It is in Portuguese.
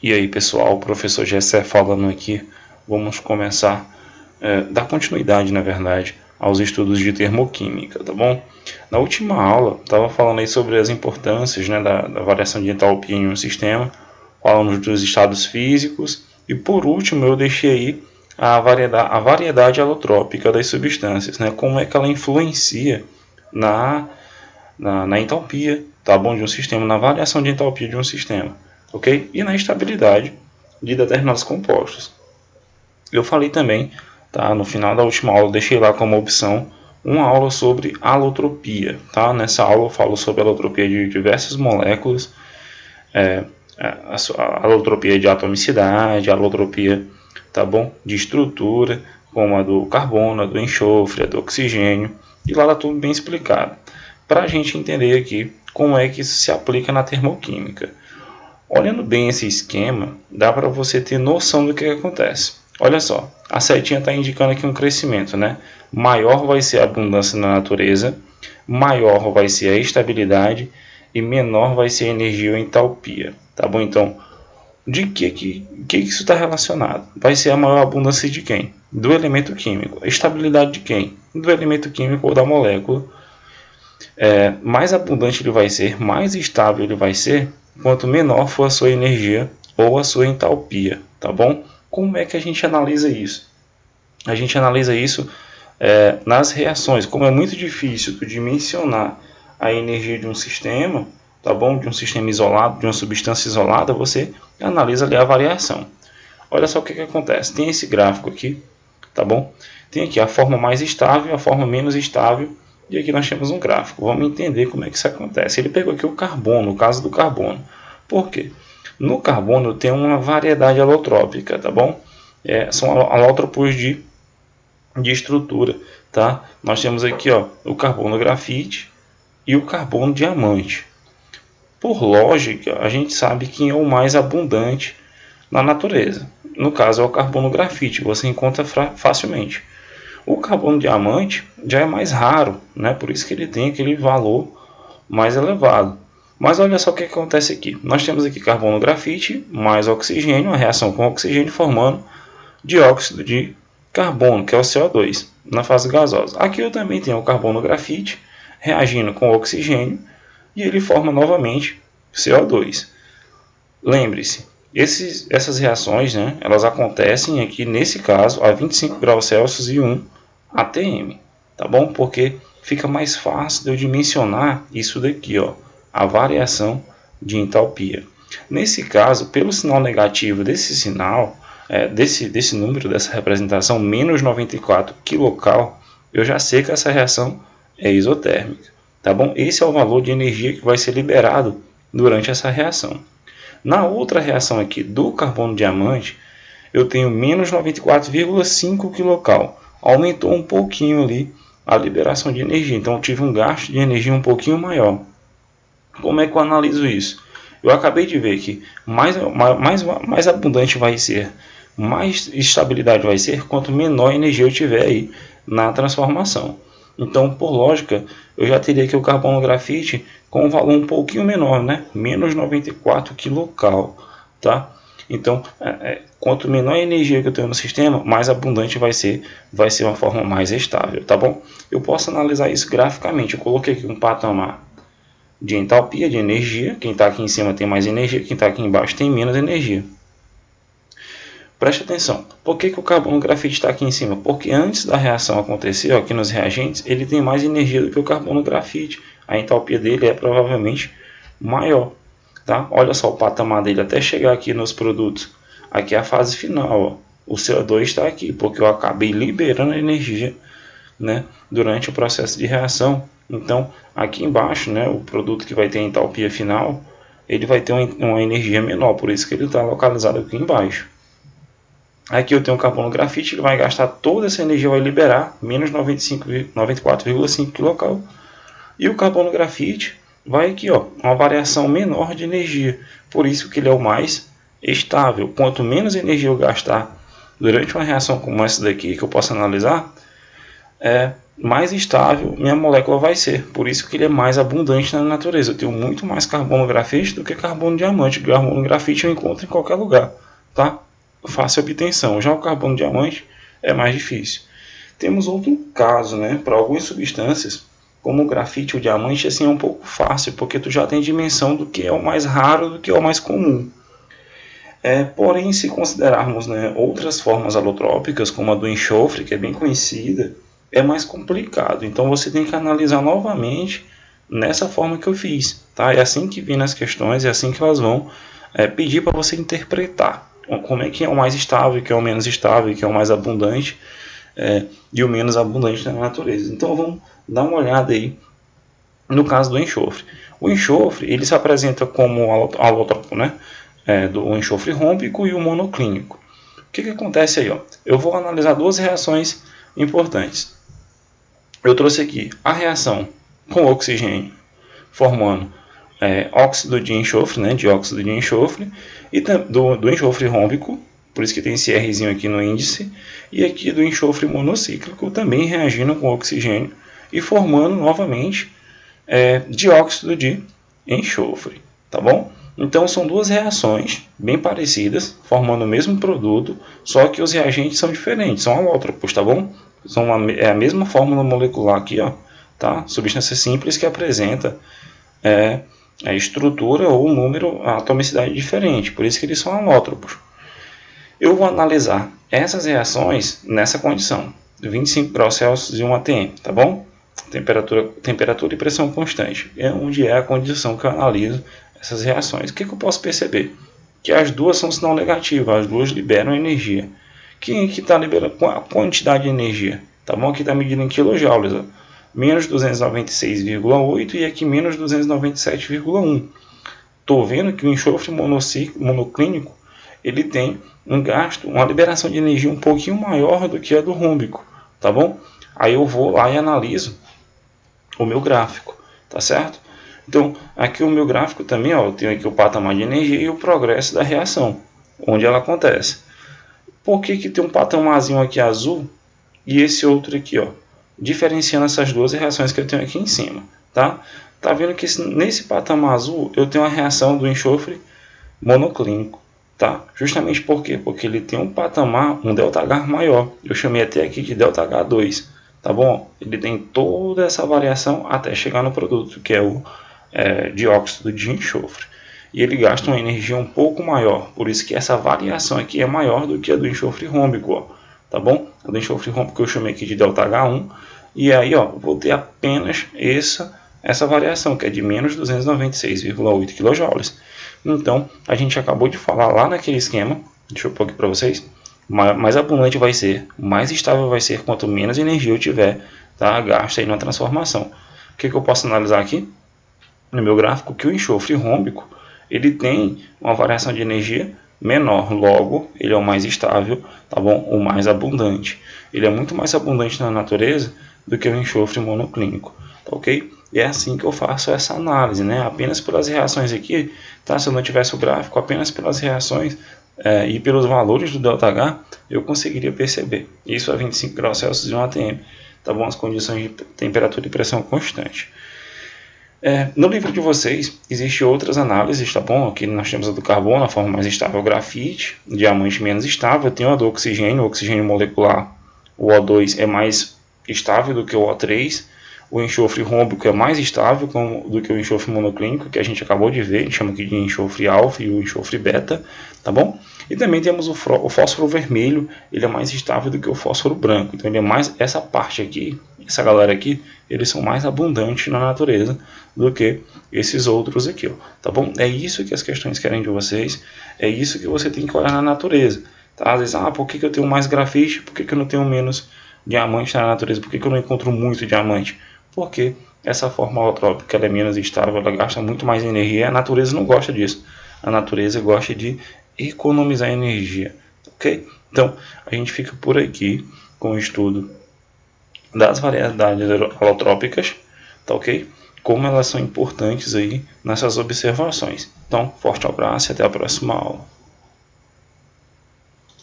E aí pessoal, o professor Gessé falando aqui, vamos começar, dar continuidade na verdade, aos estudos de termoquímica, tá bom? Na última aula, estava falando aí sobre as importâncias, né, da variação de entalpia em um sistema, falando dos estados físicos, e por último eu deixei aí a variedade alotrópica das substâncias, né, como é que ela influencia na entalpia, tá bom, de um sistema, na variação de entalpia de um sistema. Ok? E na estabilidade de determinados compostos. Eu falei também, tá? No final da última aula, deixei lá como opção uma aula sobre alotropia. Tá? Nessa aula eu falo sobre a alotropia de diversas moléculas, a alotropia de atomicidade, a alotropia, tá bom, de estrutura, como a do carbono, a do enxofre, a do oxigênio, e lá está tudo bem explicado. Para a gente entender aqui como é que isso se aplica na termoquímica. Olhando bem esse esquema, dá para você ter noção do que acontece. Olha só, a setinha está indicando aqui um crescimento, né? Maior vai ser a abundância na natureza, maior vai ser a estabilidade e menor vai ser a energia ou entalpia. Tá bom? Então, de que isso está relacionado? Vai ser a maior abundância de quem? Do elemento químico. A estabilidade de quem? Do elemento químico ou da molécula. Mais abundante ele vai ser, mais estável ele vai ser, quanto menor for a sua energia ou a sua entalpia, tá bom? Como é que a gente analisa isso? A gente analisa isso nas reações. Como é muito difícil tu dimensionar a energia de um sistema, tá bom? De um sistema isolado, de uma substância isolada, você analisa ali a variação. Olha só o que acontece. Tem esse gráfico aqui, tá bom? Tem aqui a forma mais estável, a forma menos estável. E aqui nós temos um gráfico. Vamos entender como é que isso acontece. Ele pegou aqui o carbono, o caso do carbono. Por quê? No carbono tem uma variedade alotrópica, tá bom? São alótropos de estrutura, tá? Nós temos aqui, ó, o carbono grafite e o carbono diamante. Por lógica, a gente sabe quem é o mais abundante na natureza. No caso é o carbono grafite, você encontra facilmente. O carbono diamante já é mais raro, né? Por isso que ele tem aquele valor mais elevado. Mas olha só o que acontece aqui. Nós temos aqui carbono grafite mais oxigênio, a reação com oxigênio formando dióxido de carbono, que é o CO2, na fase gasosa. Aqui eu também tenho o carbono grafite reagindo com oxigênio e ele forma novamente CO2. Lembre-se, essas reações, né, elas acontecem aqui nesse caso a 25 graus Celsius e 1 atm, tá bom? Porque fica mais fácil de eu dimensionar isso daqui, ó, a variação de entalpia. Nesse caso, pelo sinal negativo desse sinal, desse número, dessa representação, menos 94 kcal, eu já sei que essa reação é isotérmica, tá bom? Esse é o valor de energia que vai ser liberado durante essa reação. Na outra reação aqui do carbono diamante, eu tenho menos 94,5 kcal. Aumentou um pouquinho ali a liberação de energia. Então eu tive um gasto de energia um pouquinho maior. Como é que eu analiso isso? Eu acabei de ver que mais abundante vai ser, mais estabilidade vai ser, quanto menor energia eu tiver aí na transformação. Então, por lógica, eu já teria aqui o carbono grafite com um valor um pouquinho menor, né? Menos 94 kcal, tá? Então, quanto menor a energia que eu tenho no sistema, mais abundante vai ser uma forma mais estável, tá bom? Eu posso analisar isso graficamente. Eu coloquei aqui um patamar de entalpia, de energia. Quem está aqui em cima tem mais energia, quem está aqui embaixo tem menos energia. Preste atenção, por que o carbono grafite está aqui em cima? Porque antes da reação acontecer, ó, aqui nos reagentes, ele tem mais energia do que o carbono grafite. A entalpia dele é provavelmente maior. Tá? Olha só o patamar dele até chegar aqui nos produtos. Aqui é a fase final. Ó. O CO2 está aqui, porque eu acabei liberando energia, né, durante o processo de reação. Então, aqui embaixo, né, o produto que vai ter a entalpia final, ele vai ter uma energia menor, por isso que ele está localizado aqui embaixo. Aqui eu tenho o carbono grafite, ele vai gastar toda essa energia, vai liberar menos 94,5 kcal. E o carbono grafite vai aqui, ó, uma variação menor de energia. Por isso que ele é o mais estável. Quanto menos energia eu gastar durante uma reação como essa daqui, que eu posso analisar, mais estável minha molécula vai ser. Por isso que ele é mais abundante na natureza. Eu tenho muito mais carbono grafite do que carbono diamante. O carbono grafite eu encontro em qualquer lugar, tá? Fácil obtenção. Já o carbono diamante é mais difícil. Temos outro caso, né? Para algumas substâncias, como o grafite e o diamante, assim é um pouco fácil, porque tu já tem dimensão do que é o mais raro do que é o mais comum. Porém, se considerarmos, né, outras formas alotrópicas, como a do enxofre, que é bem conhecida, é mais complicado. Então você tem que analisar novamente nessa forma que eu fiz. Tá? É assim que vem nas questões, é assim que elas vão pedir para você interpretar. Como é que é o mais estável, que é o menos estável, que é o mais abundante e o menos abundante na natureza. Então vamos dar uma olhada aí no caso do enxofre. O enxofre ele se apresenta como alótropo, né? Do enxofre rômbico e o monoclínico. O que acontece aí? Ó? Eu vou analisar duas reações importantes. Eu trouxe aqui a reação com oxigênio, formando óxido de enxofre, né? Dióxido de enxofre, e do enxofre rômbico, por isso que tem esse Rzinho aqui no índice, e aqui do enxofre monocíclico, também reagindo com oxigênio e formando novamente dióxido de enxofre, tá bom? Então são duas reações bem parecidas, formando o mesmo produto, só que os reagentes são diferentes, são alótropos, tá bom? É a mesma fórmula molecular aqui, ó, tá? Substância simples que apresenta a estrutura ou o número, a atomicidade diferente, por isso que eles são alótropos. Eu vou analisar essas reações nessa condição, 25 graus Celsius e 1 atm, tá bom? Temperatura e pressão constante, onde é a condição que eu analiso essas reações. O que eu posso perceber? Que as duas são sinal negativo, as duas liberam energia. Quem que está liberando a quantidade de energia? Tá bom? Aqui está medindo em kilojoules, ó. Menos 296,8 e aqui menos 297,1. Estou vendo que o enxofre monoclínico ele tem um gasto, uma liberação de energia um pouquinho maior do que a do rômbico, tá bom? Aí eu vou lá e analiso o meu gráfico, tá certo? Então, aqui o meu gráfico também, ó, eu tenho aqui o patamar de energia e o progresso da reação, onde ela acontece. Por que tem um patamarzinho aqui azul e esse outro aqui, ó, diferenciando essas duas reações que eu tenho aqui em cima, tá? Tá vendo que nesse patamar azul eu tenho a reação do enxofre monoclínico, tá? Justamente por quê? Porque ele tem um patamar, um ΔH maior. Eu chamei até aqui de ΔH2, tá bom? Ele tem toda essa variação até chegar no produto, que é o dióxido de enxofre. E ele gasta uma energia um pouco maior, por isso que essa variação aqui é maior do que a do enxofre rômbico, ó, tá bom? A do enxofre rômbico eu chamei aqui de ΔH1, e aí ó, vou ter apenas essa variação, que é de menos 296,8 kJ. Então, a gente acabou de falar lá naquele esquema, deixa eu pôr aqui para vocês, mais abundante vai ser, mais estável vai ser quanto menos energia eu tiver, tá, gasta aí na transformação. O que eu posso analisar aqui? No meu gráfico, que o enxofre rômbico ele tem uma variação de energia menor, logo ele é o mais estável, tá bom? O mais abundante. Ele é muito mais abundante na natureza do que o enxofre monoclínico, tá ok? E é assim que eu faço essa análise, né? Apenas pelas reações aqui, tá? Se eu não tivesse o gráfico, apenas pelas reações e pelos valores do ΔH, eu conseguiria perceber. Isso a 25 graus Celsius e 1 atm, tá bom? As condições de temperatura e pressão constante. No livro de vocês, existem outras análises, tá bom? Aqui nós temos a do carbono, a forma mais estável, o grafite, diamante menos estável, tem a do oxigênio, o oxigênio molecular, o O2 é mais estável do que o O3, o enxofre rômbico é mais estável do que o enxofre monoclínico, que a gente acabou de ver, a gente chama aqui de enxofre alfa e o enxofre beta, tá bom? E também temos o fósforo vermelho, ele é mais estável do que o fósforo branco, então ele é mais, essa parte aqui, essa galera aqui, eles são mais abundantes na natureza do que esses outros aqui, ó, tá bom? É isso que as questões querem de vocês, é isso que você tem que olhar na natureza, tá? Às vezes, por que eu tenho mais grafite, por que eu não tenho menos diamante na natureza, por que eu não encontro muito diamante? Porque essa forma alotrópica ela é menos estável, ela gasta muito mais energia, a natureza não gosta disso, a natureza gosta de economizar energia, ok? Então, a gente fica por aqui com o estudo das variedades alotrópicas, tá ok? Como elas são importantes aí nessas observações. Então, forte abraço e até a próxima aula.